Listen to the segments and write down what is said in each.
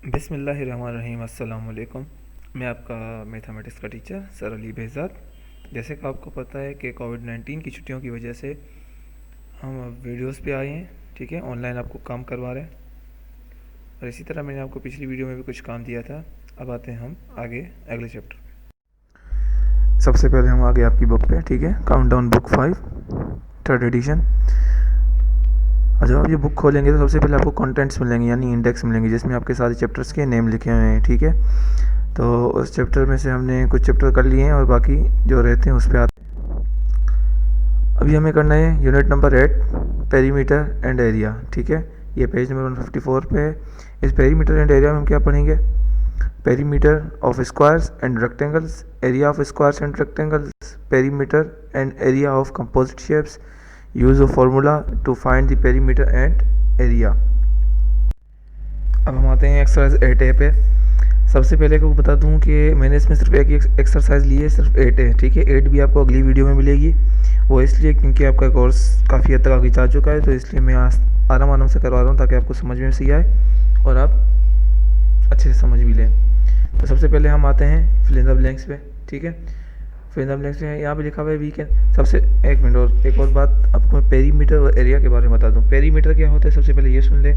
बिस्मिल्लाहिर्रहमानिर्रहीम। अस्सलाम वालेकुम। मैं आपका मैथमेटिक्स का टीचर सर अली behzad। जैसे कि आपको पता है कि कोविड-19 की छुट्टियों की वजह से हम अब वीडियोस पे आए हैं, ठीक है, ऑनलाइन आपको काम करवा रहे हैं। और इसी तरह मैंने आपको पिछली वीडियो में भी कुछ काम दिया था। अब आते हैं हम आगे अगले चैप्टर पे। सबसे पहले हम आगे आपकी बुक पे, ठीक है, काउंटडाउन बुक 5 थर्ड एडिशन। और जब आप ये बुक खोलेंगे तो सबसे पहले आपको कंटेंट्स मिलेंगे, यानी इंडेक्स मिलेंगे, जिसमें आपके सारे चैप्टर्स के नेम लिखे हुए हैं, ठीक है। तो उस चैप्टर में से हमने कुछ चैप्टर कर लिए हैं और बाकी जो रहते हैं उस पर आते हैं। अभी हमें करना है unit number 8, perimeter and area, ठीक है। ये पेज नंबर 154 पे है। इस पेरीमीटर एंड एरिया में हम क्या पढ़ेंगे? Perimeter of squares and rectangles, area of squares and rectangles, perimeter and area of composite shapes, use of formula to find the perimeter and area. अब हम आते हैं एक्सरसाइज 8A पे। सबसे पहले को बता दूं कि मैंने इसमें सिर्फ एक एक्सरसाइज ली है, सिर्फ 8 है, ठीक है। 8 भी आपको अगली वीडियो में मिलेगी। वो इसलिए क्योंकि आपका कोर्स काफ़ी हद तक आगे जा चुका है, तो इसलिए मैं आराम से करवा रहा हूँ ताकि आपको समझ में सही आए और आप अच्छे से समझ भी लें। तो सबसे पहले हम आते हैं फिल इन द ब्लैंक्स पे, ठीक है। फिल इन द ब्लैंक्स में यहाँ पे लिखा हुआ है वी कैन। सबसे एक मिनट और एक और बात आपको मैं पेरीमीटर और एरिया के बारे में बता दूँ। पेरीमीटर क्या होता है सबसे पहले ये सुन ले।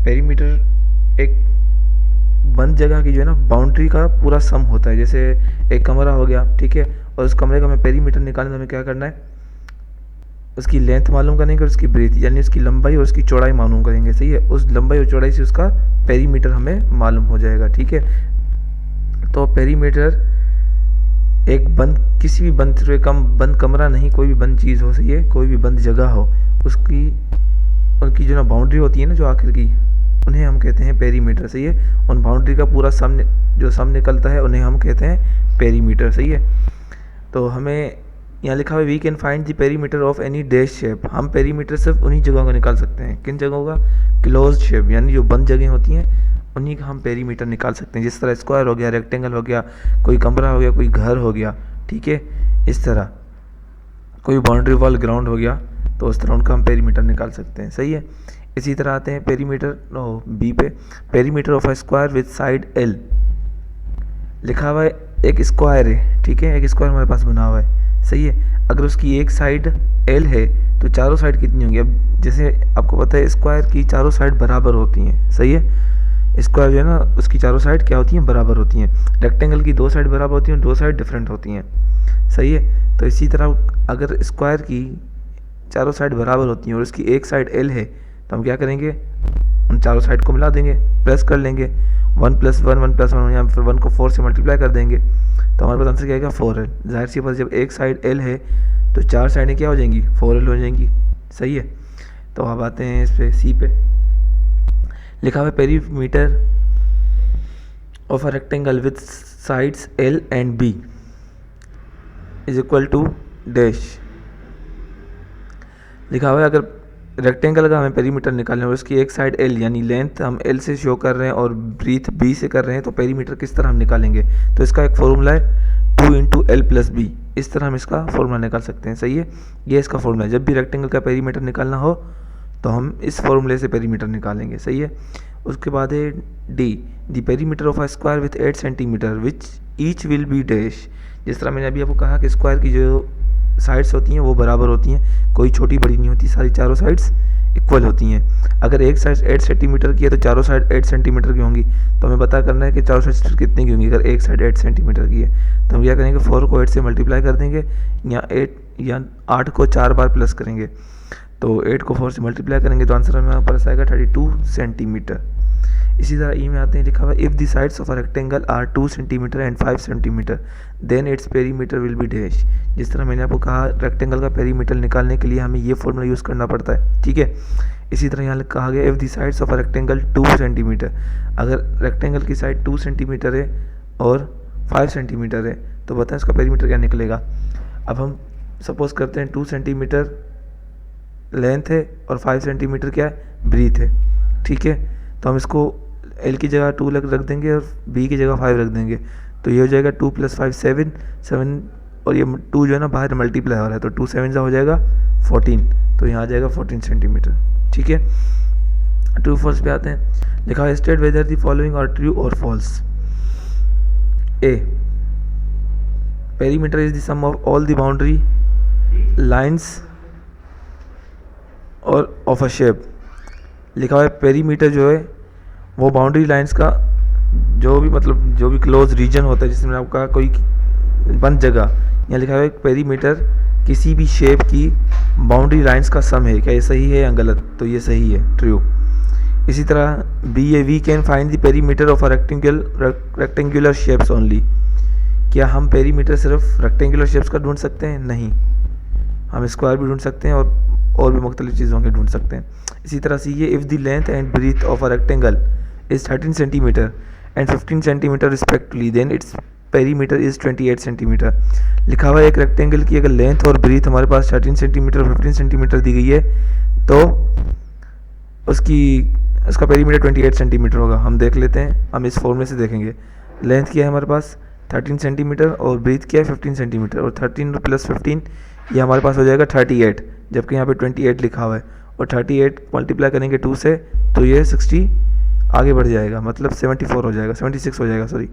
पेरीमीटर एक बंद जगह की जो है ना बाउंड्री का पूरा सम होता है। जैसे एक कमरा हो गया, ठीक है, और उस कमरे का हमें पेरीमीटर निकालने तो हमें क्या करना है? उसकी लेंथ मालूम करेंगे और उसकी ब्रेथ, यानी उसकी लंबाई और उसकी चौड़ाई मालूम करेंगे, सही है। उस लंबाई और चौड़ाई से उसका पेरीमीटर हमें मालूम हो जाएगा, ठीक है। तो पेरीमीटर एक बंद, किसी भी बंद से कम बंद कमरा नहीं, कोई भी बंद चीज़ हो, सही है, कोई भी बंद जगह हो, उसकी उनकी जो ना बाउंड्री होती है ना, जो आखिर की, उन्हें हम कहते हैं पेरीमीटर, सही है। उन बाउंड्री का पूरा जो सम निकलता है उन्हें हम कहते हैं पेरीमीटर, सही है। तो हमें यहाँ लिखा हुआ है we can find the perimeter of any dash shape. हम पेरीमीटर सिर्फ उन्हीं जगहों का निकाल सकते हैं। किन जगहों का? क्लोज शेप, यानी जो बंद जगह होती हैं उन्हीं का हम पेरीमीटर निकाल सकते हैं। जिस तरह स्क्वायर हो गया, रेक्टेंगल हो गया, कोई कमरा हो गया, कोई घर हो गया, ठीक है, इस तरह कोई बाउंड्री वॉल ग्राउंड हो गया, तो उस तरह उनका हम पेरीमीटर निकाल सकते हैं, सही है। इसी तरह आते हैं पेरीमीटर बी पे। Perimeter of a square with side L. लिखा हुआ है एक स्क्वायर है, ठीक है, एक स्क्वायर हमारे पास बना हुआ है, सही है। अगर उसकी एक साइड एल है तो चारों साइड कितनी होंगी? अब जैसे आपको पता है स्क्वायर की चारों साइड बराबर होती हैं, सही है। स्क्वायर जो है ना उसकी चारों साइड क्या होती हैं? बराबर होती हैं। रेक्टेंगल की दो साइड बराबर होती हैं, दो साइड डिफरेंट होती हैं, सही है। तो इसी तरह अगर स्क्वायर की चारों साइड बराबर होती हैं और उसकी एक साइड एल है, तो हम क्या करेंगे? उन चारों साइड को मिला देंगे, प्लस कर लेंगे। 1+1 या फिर 1 को 4 से मल्टीप्लाई कर देंगे, तो हमारे पास आंसर क्या आएगा? 4L। जाहिर सी बात, जब एक साइड एल है तो चार साइडें क्या हो जाएंगी? 4L हो जाएंगी, सही है। तो अब आते हैं इस पे सी पे। लिखा हुआ है perimeter of a rectangle with sides L and B is equal to dash. लिखा हुआ है अगर रेक्टेंगल का हमें पेरीमीटर निकालना है और उसकी एक साइड एल, यानी लेंथ हम एल से शो कर रहे हैं और ब्रीथ बी से कर रहे हैं, तो पेरीमीटर किस तरह हम निकालेंगे? तो इसका एक फॉर्मूला है 2 × L+B। इस तरह हम इसका फॉर्मूला निकाल सकते हैं, सही है। ये इसका फॉर्मूला है। जब भी रेक्टेंगल का पेरीमीटर निकालना हो तो हम इस फॉर्मूले से पेरीमीटर निकालेंगे, सही है। उसके बाद है D, the perimeter of a square with 8 centimetre which each will be dash. जिस तरह मैंने अभी आपको कहा कि स्क्वायर की जो साइड्स होती हैं वो बराबर होती हैं, कोई छोटी बड़ी नहीं होती, सारी चारों साइड्स इक्वल होती हैं। अगर एक साइड 8 सेंटीमीटर की है तो चारों साइड 8 सेंटीमीटर की होंगी, तो हमें पता करना है कि चारों साइड कितनी की होंगी। अगर एक साइड 8 सेंटीमीटर की है तो हम क्या करेंगे? 4 को 8 से मल्टीप्लाई कर देंगे, या 8 को 4 बार प्लस करेंगे, तो 8 को 4 से मल्टीप्लाई करेंगे तो आंसर हमें पास आएगा 32 सेंटीमीटर। इसी तरह ई में आते हैं, लिखा हुआ if the sides of a rectangle are 2 centimetre and 5 centimetre then its perimeter will be dash. जिस तरह मैंने आपको कहा रेक्टेंगल का पेरीमीटर निकालने के लिए हमें ये फॉर्मूला यूज़ करना पड़ता है, ठीक है। इसी तरह यहाँ कहा गया if the sides of a rectangle 2 centimetre. अगर रेक्टेंगल की साइड 2 सेंटीमीटर है और 5 सेंटीमीटर है तो बताएं इसका पेरीमीटर क्या निकलेगा। अब हम सपोज़ करते हैं 2 सेंटीमीटर लेंथ है और 5 सेंटीमीटर क्या है? ब्रीथ है, ठीक है। तो हम इसको एल की जगह 2 रख देंगे और बी की जगह 5 रख देंगे, तो ये हो जाएगा 2 + 5 7 और ये 2 जो है ना बाहर मल्टीप्लाई हो रहा है, तो 2 7 हो जाएगा 14, तो यहाँ आ जाएगा 14 सेंटीमीटर, ठीक है। ट्रू फॉल्स पे आते हैं। लिखा है state whether the following are true or false. A, perimeter is the sum of all the boundary lines or of a shape. लिखा हुआ है पेरीमीटर जो है वो बाउंड्री लाइंस का जो भी क्लोज रीजन होता है, जिसमें आपका कोई बंद जगह, यहाँ लिखा हुआ है पेरीमीटर किसी भी शेप की बाउंड्री लाइंस का सम है। क्या ये सही है या गलत? तो ये सही है, ट्रू। इसी तरह B A we can find the perimeter of a rectangular shapes only. क्या हम पेरीमीटर सिर्फ रेक्टेंगुलर शेप्स का ढूंढ सकते हैं? नहीं, हम स्क्वायर भी ढूंढ सकते हैं और भी मुख्तलिफ चीज़ों के ढूंढ सकते हैं। इसी तरह से ये if the length and breadth of a rectangle is 13 centimetre and 15 centimetre respectively then its perimeter is 28 centimetre. लिखा हुआ है एक रेक्टेंगल की अगर लेंथ और ब्रीथ हमारे पास 13 सेंटीमीटर और 15 सेंटीमीटर दी गई है तो उसका पेरीमीटर 28 सेंटीमीटर होगा। हम देख लेते हैं, हम इस फॉर्मूले से देखेंगे। लेंथ क्या है हमारे पास 13 सेंटीमीटर और ब्रीथ क्या है 15 सेंटीमीटर, और 13 प्लस 15 ये हमारे पास हो जाएगा 38, जबकि यहाँ पे 28 लिखा हुआ है। और 38 मल्टीप्लाई करेंगे 2 से तो ये 60 आगे बढ़ जाएगा, मतलब 74 हो जाएगा, 76 हो जाएगा सॉरी।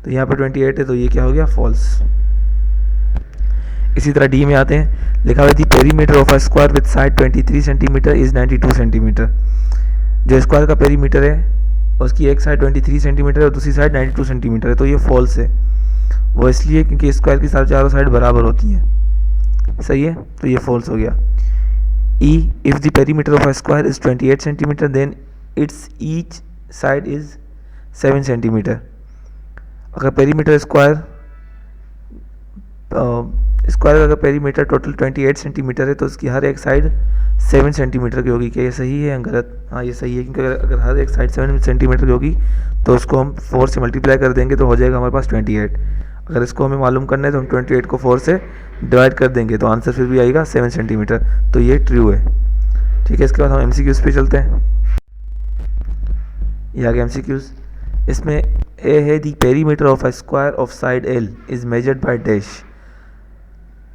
तो यहाँ पे 28 है तो ये क्या हो गया, फॉल्स। इसी तरह डी में आते हैं। लिखा हुआ है perimeter of a square with side 23 centimetre is 92 centimetre. जो स्क्वायर का पेरीमीटर है उसकी एक साइड 23 सेंटीमीटर और दूसरी साइड 92 सेंटीमीटर है, तो ये फॉल्स है। वो इसलिए क्योंकि स्क्वायर की चारों साइड बराबर होती हैं। सही है, तो ये फॉल्स हो गया। E, if the perimeter of a square is 28 centimetre then its each side is 7 centimetre. अगर पेरीमीटर स्क्वायर का अगर पेरीमीटर टोटल 28 सेंटीमीटर है तो उसकी हर एक साइड 7 सेंटीमीटर की होगी। क्या ये सही है या गलत? हाँ, ये सही है, क्योंकि अगर हर एक साइड 7 सेंटीमीटर की होगी तो उसको हम 4 से मल्टीप्लाई कर देंगे तो हो जाएगा हमारे पास 28। अगर इसको हमें मालूम करना है तो हम 28 को 4 से डिवाइड कर देंगे तो आंसर फिर भी आएगा 7 सेंटीमीटर। तो ये ट्रू है। ठीक है, इसके बाद हम MCQs पे चलते हैं। ये आ गया MCQs। इसमें ए है the perimeter of a square of side L is measured by dash.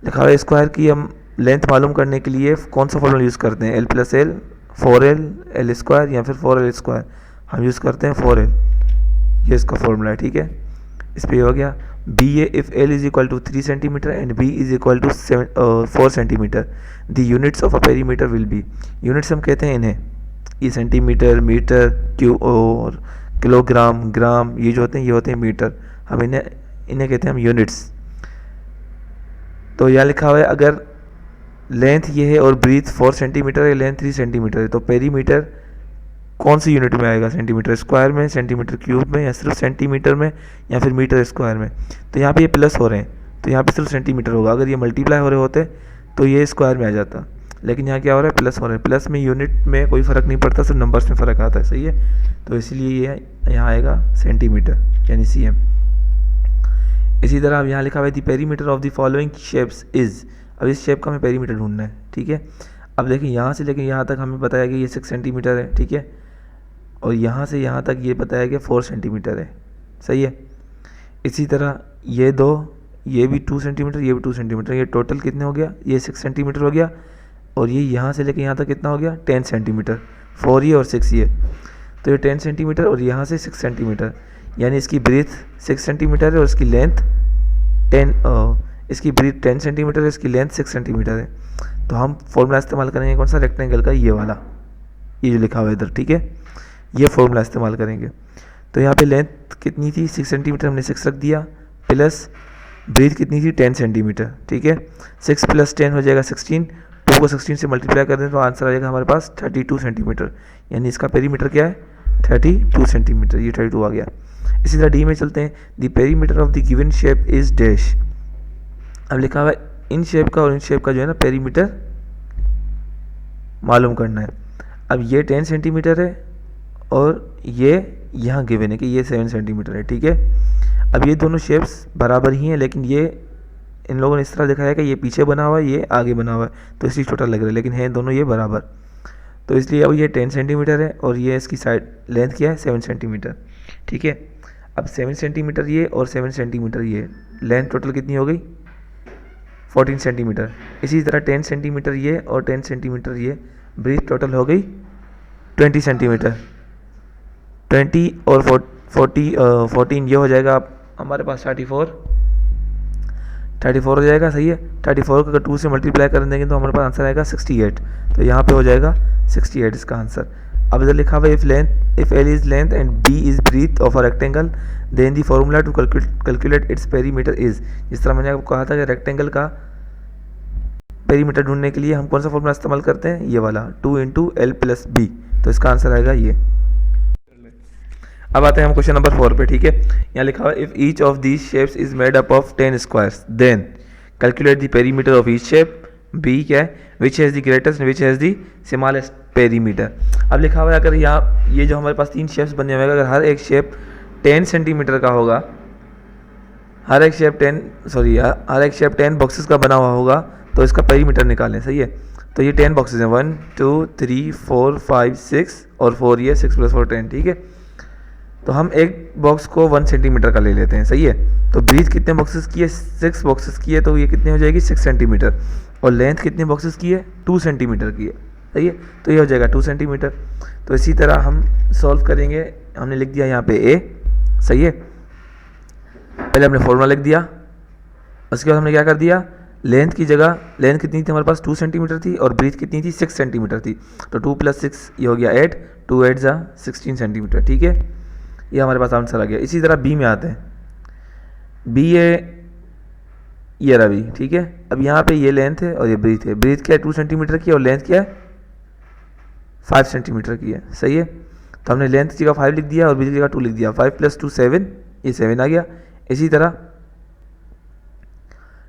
लिखा हुआ है स्क्वायर की हम लेंथ मालूम करने के लिए कौन सा फॉर्मूला यूज़ करते हैं, L plus L, 4L, L square या फिर 4L स्क्वायर। हम यूज़ करते हैं 4L, ये इसका फॉर्मूला है। ठीक है, इस पर हो गया B A if L is equal to 3 centimetre and B is equal to 4 centimetre the units of a perimeter will be. Units हम कहते हैं इन्हें, ये सेंटीमीटर, मीटर, और किलोग्राम, ग्राम, ये जो होते हैं ये होते हैं मीटर। हम इन्हें कहते हैं हम यूनिट्स। तो यहाँ लिखा हुआ है अगर लेंथ ये है और ब्रीथ 4 सेंटीमीटर है, लेंथ 3 सेंटीमीटर है, तो पेरीमीटर कौन सी यूनिट में आएगा, सेंटीमीटर स्क्वायर में, सेंटीमीटर क्यूब में, या सिर्फ सेंटीमीटर में, या फिर मीटर स्क्वायर में। तो यहाँ पे ये प्लस हो रहे हैं तो यहाँ पे सिर्फ सेंटीमीटर होगा। अगर ये मल्टीप्लाई हो रहे होते तो ये स्क्वायर में आ जाता, लेकिन यहाँ क्या हो रहा है, प्लस हो रहा है। प्लस में यूनिट में कोई फ़र्क नहीं पड़ता, सिर्फ नंबर्स में फ़र्क आता है। सही है, तो इसलिए ये यहाँ आएगा सेंटीमीटर यानी CM। इसी तरह अब यहाँ लिखा हुआ है the perimeter of the following shapes is. अब इस शेप का हमें पेरीमीटर ढूंढना है। ठीक है, अब देखिए यहाँ से लेकर यहाँ तक हमें बताया कि ये 6 सेंटीमीटर है। ठीक है, और यहाँ से यहाँ तक ये बताया कि 4 सेंटीमीटर है। सही है, इसी तरह ये दो, ये भी 2 सेंटीमीटर, ये भी 2 सेंटीमीटर, ये टोटल कितने हो गया, ये 6 सेंटीमीटर हो गया। और ये यहाँ से लेकर यहाँ तक कितना हो गया, 10 सेंटीमीटर। 4 ये और 6 ये, तो ये 10 सेंटीमीटर और यहाँ से 6 सेंटीमीटर, यानी इसकी ब्रीथ 6 सेंटीमीटर है और इसकी लेंथ 10 सेंटीमीटर है, इसकी लेंथ 6 सेंटीमीटर है। तो हम फॉर्मूला इस्तेमाल करेंगे कौन सा, रेक्टेंगल का, ये वाला, ये जो लिखा हुआ है इधर। ठीक है, ये फॉर्मूला इस्तेमाल करेंगे। तो यहाँ पे लेंथ कितनी थी, 6 सेंटीमीटर, हमने 6 रख दिया, प्लस ब्रीथ कितनी थी, 10 सेंटीमीटर। ठीक है, 6 प्लस 10 हो जाएगा 16, 2 को 16 से मल्टीप्लाई कर दें तो आंसर आ जाएगा हमारे पास 32 सेंटीमीटर, यानी इसका पेरीमीटर क्या है, 32 सेंटीमीटर। ये 32 आ गया। इसी तरह डी में चलते हैं। The perimeter of the given shape is dash. अब लिखा हुआ है इन शेप का और इन शेप का जो है ना पेरीमीटर मालूम करना है। अब ये 10 सेंटीमीटर है और ये यहाँ गिवन है कि ये 7 सेंटीमीटर है। ठीक है, अब ये दोनों शेप्स बराबर ही हैं, लेकिन ये इन लोगों ने इस तरह दिखाया कि ये पीछे बना हुआ है, ये आगे बना हुआ है, तो इसलिए छोटा लग रहा है, लेकिन हैं दोनों ये बराबर। तो इसलिए अब ये 10 सेंटीमीटर है और ये इसकी साइड लेंथ क्या है, 7 सेंटीमीटर। ठीक है, अब 7 सेंटीमीटर ये और 7 सेंटीमीटर ये, लेंथ टोटल कितनी हो गई, 14 सेंटीमीटर। इसी तरह 10 सेंटीमीटर ये और 10 सेंटीमीटर ये, ब्रीथ टोटल हो गई 20 सेंटीमीटर, 20 और 14 ये हो जाएगा आप हमारे पास 34 हो जाएगा। सही है, 34 को अगर 2 से मल्टीप्लाई कर देंगे तो हमारे पास आंसर आएगा 68। तो यहाँ पे हो जाएगा 68 इसका आंसर। अब इधर लिखा हुआ है if L is length and B is breadth of a rectangle then the formula to calculate its perimeter is. जिस तरह मैंने आपको कहा था कि रेक्टेंगल का पेरीमीटर ढूंढने के लिए हम कौन सा फॉर्मूला इस्तेमाल करते हैं, ये वाला 2 × L+B। तो इसका आंसर आएगा ये। अब आते हैं हम क्वेश्चन नंबर 4 पे। ठीक है, यहाँ लिखा हुआ है if each of these shapes is made up of 10 squares then calculate the perimeter of each shape. B क्या है, which has the greatest which has the smallest perimeter. अब लिखा हुआ है अगर यहाँ ये जो हमारे पास 3 शेप्स बने हुए हैं, अगर हर एक शेप 10 सेंटीमीटर का होगा, हर एक शेप 10 बॉक्सेस का बना हुआ होगा, तो इसका पेरीमीटर निकालें। सही है, तो ये 10 बॉक्सेस हैं, 1 2 3 4 5 6 और 4 ये 6 + 4 10। ठीक है, तो हम एक बॉक्स को 1 सेंटीमीटर का ले लेते हैं। सही है, तो ब्रीथ कितने बॉक्सेस की है, 6 बॉक्सेस की है, तो ये कितने हो जाएगी 6 सेंटीमीटर। और लेंथ कितने बॉक्सेस की है, 2 सेंटीमीटर की है। सही है, तो ये हो जाएगा 2 सेंटीमीटर। तो इसी तरह हम सॉल्व करेंगे। हमने लिख दिया यहाँ पे ए। सही है, पहले हमने फॉर्मूला लिख दिया, उसके बाद हमने क्या कर दिया, लेंथ की जगह लेंथ कितनी थी हमारे पास 2 सेंटीमीटर थी और ब्रीथ कितनी थी 6 सेंटीमीटर थी। तो 2 + 6 ये हो गया 8, 2 8 = 16 सेंटीमीटर। ठीक है, ये हमारे पास आंसर आ गया। इसी तरह बी में आते हैं। बी ये रहा बी। ठीक है, अब यहाँ पे ये लेंथ है और ये ब्रीथ है। ब्रीथ क्या है 2 सेंटीमीटर की और लेंथ क्या है 5 सेंटीमीटर की है। सही है, तो हमने लेंथ की जगह 5 लिख दिया और ब्रीथ की जगह 2 लिख दिया। 5 + 2 7, ये 7 आ गया। इसी तरह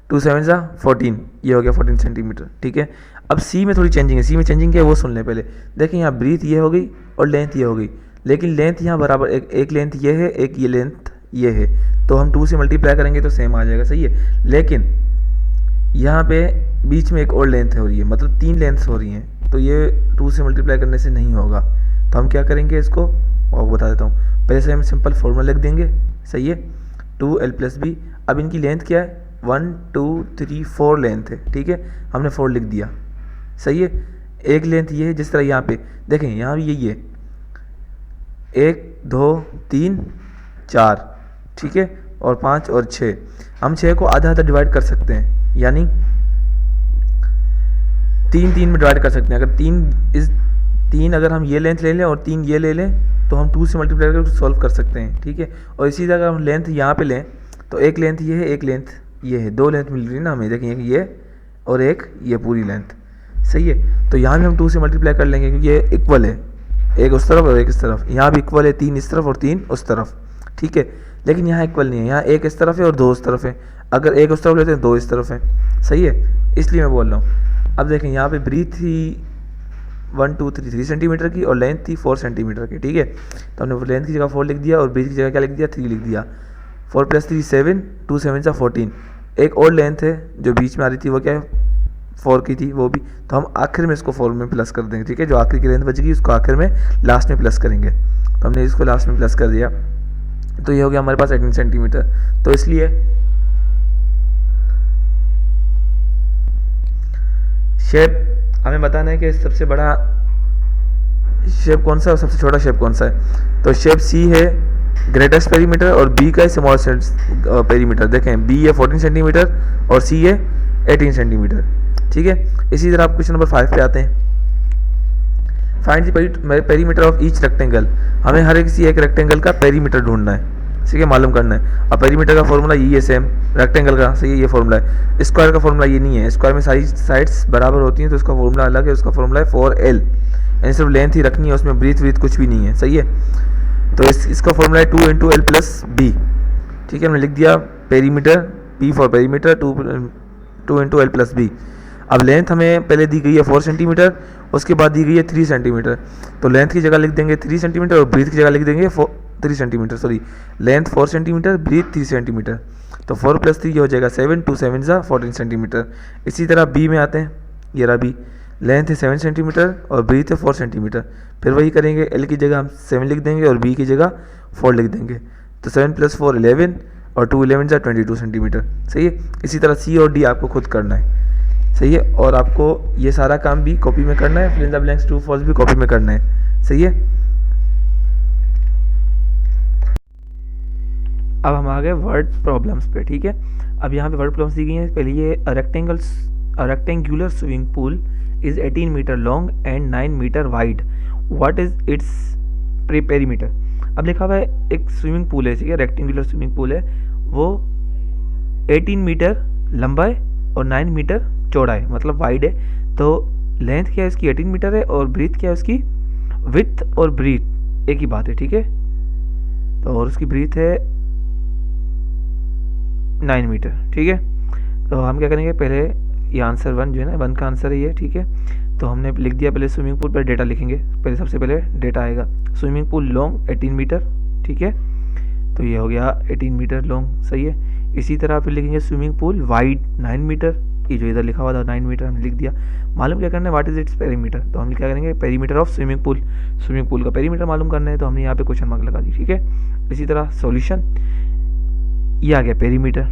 2 7 = 14, ये हो गया 14 सेंटीमीटर। ठीक है, अब सी में थोड़ी चेंजिंग है। सी में चेंजिंग क्या है वो सुन लें पहले। देखें यहाँ ब्रीथ ये हो गई और लेंथ ये हो गई, लेकिन लेंथ यहाँ बराबर एक लेंथ ये है, एक ये लेंथ ये है, तो हम 2 से मल्टीप्लाई करेंगे तो सेम आ जाएगा। सही है, लेकिन यहाँ पे बीच में एक और लेंथ हो रही है, मतलब 3 लेंथ्स हो रही हैं, तो ये 2 से मल्टीप्लाई करने से नहीं होगा। तो हम क्या करेंगे इसको, और बता देता हूँ। पहले से हम सिंपल फॉर्मूला लिख देंगे। सही है, 2L+B। अब इनकी लेंथ क्या है, 1 2 3 4 लेंथ है। ठीक है, हमने 4 लिख दिया। सही है, एक लेंथ ये है, जिस तरह यहाँ पे देखें, यहाँ भी यही है, 1 2 3 4। ठीक है, और 5 और 6। हम 6 को आधा आधा डिवाइड कर सकते हैं, यानी 3 3 में डिवाइड कर सकते हैं। अगर 3 अगर हम ये लेंथ ले लें और 3 ये ले लें, तो हम 2 से मल्टीप्लाई करके सॉल्व कर सकते हैं। ठीक है, और इसी तरह अगर हम लेंथ यहाँ पे लें, तो एक लेंथ ये है, एक लेंथ ये है, 2 लेंथ मिल रही है ना हमें। देखिए ये और एक ये पूरी लेंथ। सही है, तो यहाँ भी हम 2 से मल्टीप्लाई कर लेंगे क्योंकि ये इक्वल है, एक उस तरफ और एक इस तरफ। यहाँ भी इक्वल है, 3 इस तरफ और 3 उस तरफ। ठीक है, लेकिन यहाँ इक्वल नहीं है, यहाँ एक इस तरफ है और 2 उस तरफ है। अगर एक उस तरफ लेते हैं 2 इस तरफ है। सही है, इसलिए मैं बोल रहा हूँ। अब देखें यहाँ पे ब्रीथ थी 1 2 3 सेंटीमीटर की और लेंथ थी 4 सेंटीमीटर की। ठीक है, तो हमने लेंथ की जगह 4 लिख दिया और ब्रीथ की जगह क्या लिख दिया, 3 लिख दिया। 4 + 3 7, 2 7 = 14। एक और लेंथ है जो बीच में आ रही थी, वो क्या है 4 की थी, वो भी। तो हम आखिर में इसको 4 में प्लस कर देंगे। ठीक है, जो आखिर की लेंथ बचेगी उसको आखिर में लास्ट में प्लस करेंगे। तो हमने इसको लास्ट में प्लस कर दिया, तो ये हो गया हमारे पास 18 सेंटीमीटर। तो इसलिए शेप हमें बताना है कि सबसे बड़ा शेप कौन सा है और सबसे छोटा शेप कौन सा है। तो शेप सी है ग्रेटेस्ट पेरीमीटर और बी का है स्मॉलेस्ट पेरीमीटर। देखें बी है 14 सेंटीमीटर और सी है 18 सेंटीमीटर। ठीक है, इसी तरह आप क्वेश्चन नंबर 5 पे आते हैं। Find the perimeter of each rectangle. हमें हर एक रेक्टेंगल का पेरीमीटर ढूंढना है, ठीक है, मालूम करना है। अब पेरीमीटर का फॉर्मूला यही है सेम, रेक्टेंगल का। सही है, ये फॉर्मूला है। स्क्वायर का फॉर्मूला ये नहीं है, स्क्वायर में सारी साइड्स बराबर होती हैं, तो उसका फॉर्मूला अलग है। उसका फॉर्मूला है 4L, यानी सिर्फ लेंथ ही रखनी है, उसमें ब्रीथ कुछ भी नहीं है। सही है, तो इसका फॉर्मूला है 2 × L+B। ठीक है, हमने लिख दिया perimeter, P for perimeter, 2 × L+B। अब लेंथ हमें पहले दी गई है 4 सेंटीमीटर, उसके बाद दी गई है 3 सेंटीमीटर। तो लेंथ की जगह लिख देंगे 3 सेंटीमीटर और ब्रीथ की जगह लिख देंगे 3 सेंटीमीटर। Sorry, length 4 centimetre, breadth 3 centimetre. तो 4 + 3 ये हो जाएगा 7, 2 7 = 14 सेंटीमीटर। इसी तरह बी में आते हैं। ये रहा बी, लेंथ है 7 सेंटीमीटर और ब्रीथ है 4 सेंटीमीटर। फिर वही करेंगे, एल की जगह हम 7 लिख देंगे और बी की जगह 4 लिख देंगे। तो 7 + 4 11 और 2 11 = 22 सेंटीमीटर। सही है, इसी तरह सी और डी आपको खुद करना है। सही है, और आपको ये सारा काम भी कॉपी में करना है, fill in the blanks, true false भी कॉपी में करना है। सही है। अब हम आ गए वर्ड प्रॉब्लम्स पे, ठीक है। अब यहाँ पे वर्ड प्रॉब्लम्स दी गई हैं। पहले ये rectangular swimming pool is 18 metre long and 9 metre wide, what is its perimeter. अब लिखा हुआ है एक स्विमिंग पूल है, ठीक है, रेक्टेंगुलर स्विमिंग पूल है, वो 18 मीटर लंबा है और 9 मीटर चौड़ा है, मतलब वाइड है। तो लेंथ क्या है इसकी 18 मीटर है और ब्रीथ क्या है उसकी, विथ और ब्रीथ एक ही बात है, ठीक है। तो और उसकी ब्रीथ है 9 मीटर, ठीक है। तो हम क्या करेंगे, पहले ये आंसर 1 जो है ना, 1 का आंसर है ये, ठीक है। तो हमने लिख दिया, पहले स्विमिंग पूल पर डेटा लिखेंगे। पहले सबसे पहले डेटा आएगा, स्विमिंग पूल लॉन्ग 18 मीटर, ठीक है। तो ये हो गया 18 मीटर लॉन्ग, सही है। इसी तरह फिर लिखेंगे स्विमिंग पूल वाइड 9 मीटर, ये जो इधर लिखा हुआ था 9 मीटर हमने लिख दिया। मालूम क्या करना है, व्हाट इज इट्स पेरीमीटर। तो हम क्या करेंगे, पेरीमीटर ऑफ स्विमिंग पूल का पेरीमीटर मालूम करना है, तो हमने यहाँ पे क्वेश्चन मार्क लगा दी, ठीक है। इसी तरह सॉल्यूशन, ये आ गया पेरीमीटर,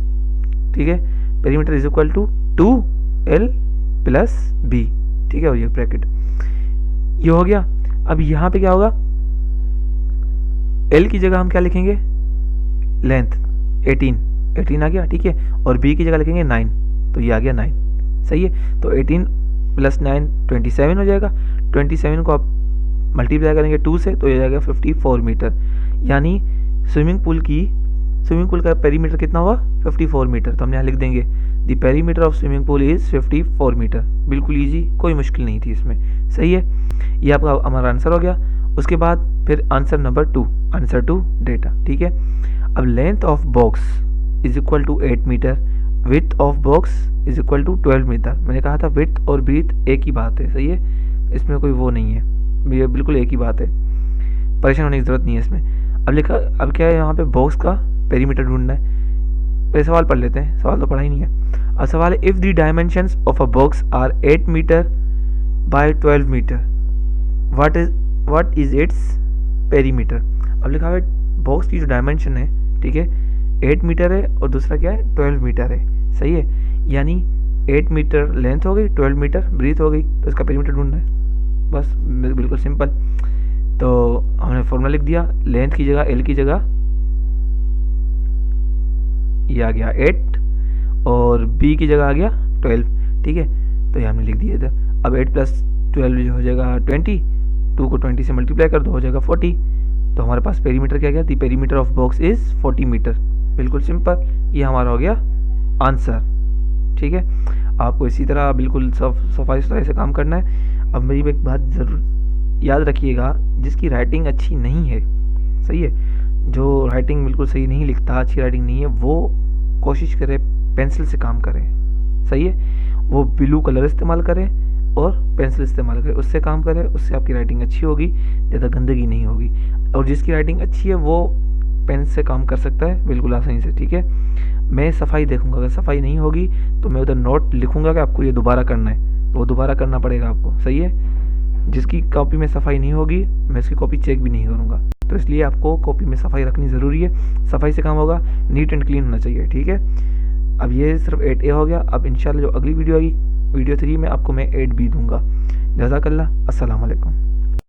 ठीक है। Perimeter is equal to 2l plus b, ठीक है, और ये ब्रैकेट ये हो गया। अब यहाँ पे क्या होगा, l की जगह हम क्या लिखेंगे, लेंथ 18 आ गया, ठीक है, और b की जगह लिखेंगे 9, तो ये आ गया 9, सही है। तो 18 प्लस 9 27 हो जाएगा। 27 को आप मल्टीप्लाई करेंगे 2 से, तो ये जाएगा 54 मीटर। यानी स्विमिंग पूल का पेरीमीटर कितना हुआ, 54 मीटर। तो हम यहाँ लिख देंगे the perimeter of swimming pool is 54 metre. बिल्कुल ईजी, कोई मुश्किल नहीं थी इसमें, सही है। ये आपका हमारा आंसर हो गया। उसके बाद फिर आंसर नंबर 2, आंसर 2 डेटा, ठीक है। अब length of box is equal to 8 metre, width of box is equal to 12 metre. मैंने कहा था विथ और ब्रीथ एक ही बात है, सही है, इसमें कोई वो नहीं है, ये बिल्कुल एक ही बात है, परेशान होने की ज़रूरत नहीं है इसमें। अब क्या है, यहाँ पे बॉक्स का पेरीमीटर ढूंढना है। पहले सवाल पढ़ लेते हैं, सवाल तो पढ़ा ही नहीं है। अब सवाल है, if the dimensions of a box are 8 metre by 12 metre, what is its perimeter. अब लिखा हुआ है बॉक्स की जो डायमेंशन है, ठीक है, 8 मीटर है और दूसरा क्या है, 12 मीटर है, सही है। यानी 8 मीटर लेंथ हो गई, 12 मीटर ब्रीथ हो गई, तो इसका पेरीमीटर ढूंढना है, बस बिल्कुल सिंपल। तो हमने फॉर्मूला लिख दिया, लेंथ की जगह एल की जगह ये आ गया 8 और b की जगह आ गया 12, ठीक है। तो ये हमने लिख दिया था। अब 8 प्लस 12 जो हो जाएगा 20, 2 को 20 से मल्टीप्लाई कर दो, हो जाएगा 40। तो हमारे पास पेरीमीटर क्या गया, the perimeter of box is 40 metre. बिल्कुल सिंपल, ये हमारा हो गया आंसर, ठीक है। आपको इसी तरह बिल्कुल सफाई सुथराई से काम करना है। अब मेरी एक बात ज़रूर याद रखिएगा, जिसकी राइटिंग अच्छी नहीं है, सही है, जो राइटिंग बिल्कुल सही नहीं लिखता, अच्छी राइटिंग नहीं है, वो कोशिश करे पेंसिल से काम करें, सही है। वो ब्लू कलर इस्तेमाल करें और पेंसिल इस्तेमाल करें, उससे काम करें, उससे आपकी राइटिंग अच्छी होगी, ज़्यादा गंदगी नहीं होगी। और जिसकी राइटिंग अच्छी है वो पेन से काम कर सकता है बिल्कुल आसानी से, ठीक है। मैं सफाई देखूंगा, अगर सफाई नहीं होगी तो मैं उधर नोट लिखूंगा कि आपको ये दोबारा करना है, तो वो दोबारा करना पड़ेगा आपको, सही है। जिसकी कॉपी में सफाई नहीं होगी मैं उसकी कॉपी चेक भी नहीं करूँगा। तो इसलिए आपको कॉपी में सफाई रखनी ज़रूरी है, सफाई से काम होगा, नीट एंड क्लीन होना चाहिए, ठीक है। अब ये सिर्फ 8A हो गया। अब इंशाल्लाह जो अगली वीडियो आएगी, वीडियो 3 में आपको मैं 8B दूंगा। जज़ाकल्लाह, अस्सलाम वालेकुम।